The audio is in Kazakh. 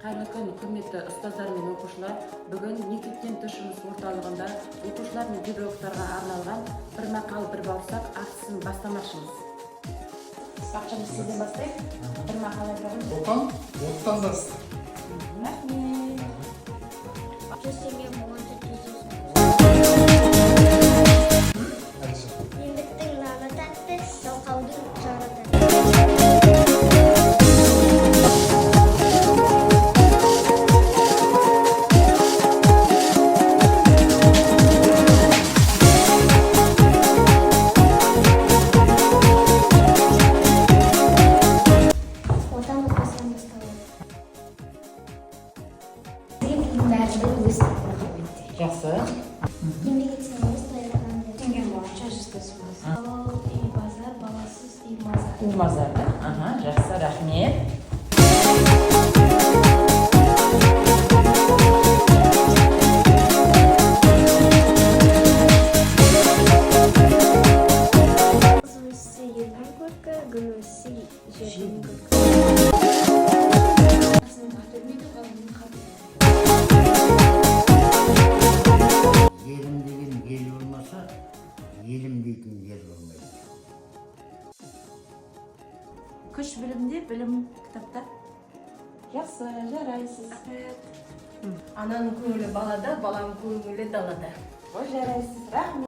Қайырлы күн, құрметті ұстаздар мен оқушылар. Бүгін мектептен тыс жұмыс орталығында оқушылар мен педагогтарға арналған бір мақал, бір бауырсақ актісін бастамақшымыз. Бақытжан, сізден бастайық. Бір мақал айтамыз. Оттан басты. Еңбектің наны тәтті, жалқаудың жаны тәтті. Отан отбасынан басталады. Бәрібір өз махаббетте. Жақсы. Еңбек етсеңіз таяқтан Теңген бойынша жүздесіміз. Балалы үй базар, баласыз үй мазар. Умазарды. Жақсы, рахмет. Қыз өссе елдің көркі, гүл өссе жердің көркі. Елім деген ел болмаса, елім дейтін ел болмайды. Күш білімде, білім кітапта. Жақсы, жарайсыз. Ананың көңілі балада, баланың көңілі далада. Жарайсыз, рахмет.